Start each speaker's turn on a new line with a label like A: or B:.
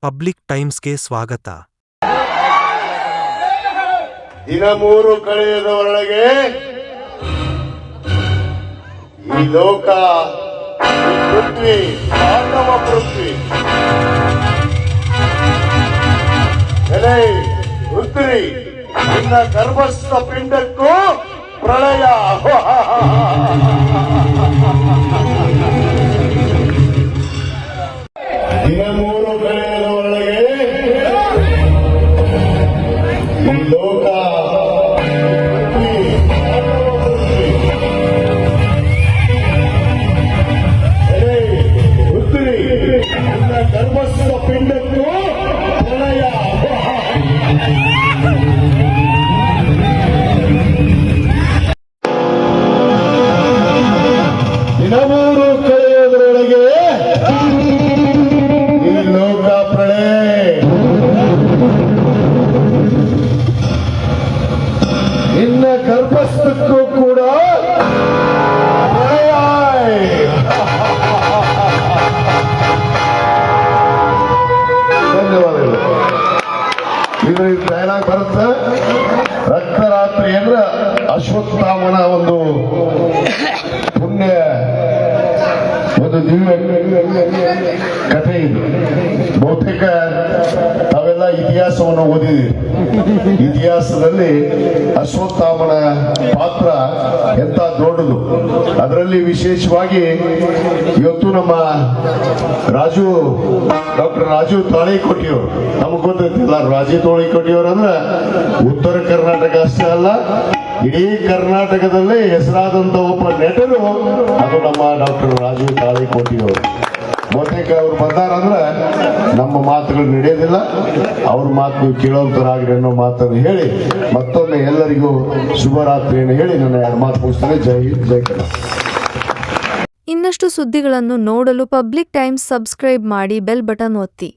A: Public ಟೈಮ್ಸ್ಗೆ ಸ್ವಾಗತ.
B: ದಿನ 3 ಕಳೆಯುವುದರೊಳಗೆ ಈ ಲೋಕ ಪೃಥ್ವಿ ಪಾಂಡವ ಪೃಥ್ವಿ ಎಲೆ ರುದ್ರಿ ನಿನ್ನ ಗರ್ಭಸ್ಥ ಪಿಂಡಕ್ಕೂ ಪ್ರಳಯ. ದಿನ 3 ಕಳೆಯುವುದರೊಳಗೆ ಈ ಲೋಕ ಗರ್ಭಸ್ಥ ಪಿಂಡಕ್ಕೂ ಪ್ರಳಯ. ದಿನ 3 ಕಳೆಯುವುದರೊಳಗೆ ಈ ಲೋಕ ಪ್ರಳಯ. ನಿನ್ನ ಗರ್ಭಸ್ಥಕ್ಕೂ ಕೂಡ ಪ್ರಳಯ. ಧನ್ಯವಾದಗಳು. ಇದು ಡೈಲಾಗ್ ಬರುತ್ತೆ. ರಕ್ತರಾತ್ರಿ ಅಂದ್ರೆ ಅಶ್ವತ್ಥಾಮನ ಒಂದು ಪುಣ್ಯ, ಒಂದು ದಿವ್ಯ ಕಥೆ ಇದು. ಬಹುತೇಕ ತಾವೆಲ್ಲ ಇತಿಹಾಸವನ್ನು ಓದಿದ್ದೀವಿ. ಇತಿಹಾಸದಲ್ಲಿ ಅಶ್ವತ್ಥಾಮನ ಪಾತ್ರ ಎಂತ ದೊಡ್ಡದು. ಅದರಲ್ಲಿ ವಿಶೇಷವಾಗಿ ಇವತ್ತು ನಮ್ಮ ಡಾಕ್ಟರ್ ರಾಜು ತಾಳಿಕೋಟಿಯವರು, ನಮಗ್ ಗೊತ್ತೈತಿಲ್ಲ, ರಾಜು ತಾಳಿಕೋಟಿಯವರು ಅಂದ್ರೆ ಉತ್ತರ ಕರ್ನಾಟಕ ಅಷ್ಟೇ ಅಲ್ಲ, ಇಡೀ ಕರ್ನಾಟಕದಲ್ಲೇ ಹೆಸರಾದಂತ ಒಬ್ಬ ನಟರು ಅದು ನಮ್ಮ ಡಾಕ್ಟರ್ ರಾಜು ತಾಳಿಕೋಟಿಯವರು. ಬಹುತೇಕ ಅವ್ರು ಬಂದಾರಂದ್ರೆ ನಮ್ಮ ಮಾತುಗಳು ನಡೆಯೋದಿಲ್ಲ, ಅವ್ರ ಮಾತು ನೀವು ಕೇಳೋಂತರಾಗ್ರಿ ಅನ್ನೋ ಮಾತನ್ನು ಹೇಳಿ ಮತ್ತೊಮ್ಮೆ ಎಲ್ಲರಿಗೂ ಶುಭರಾತ್ರಿಯನ್ನು ಹೇಳಿ ನನ್ನ 2 ಮಾತು ಮುಗಿಸ್ತೇನೆ. ಜೈ ಹಿಂದ್, ಜೈ ಕನ್ನಡ.
C: ಇನ್ನಷ್ಟು ಸುದ್ದಿಗಳನ್ನು ನೋಡಲು ಪಬ್ಲಿಕ್ ಟೈಮ್ಸ್ ಸಬ್ಸ್ಕ್ರೈಬ್ ಮಾಡಿ, ಬೆಲ್ ಬಟನ್ ಒತ್ತಿ.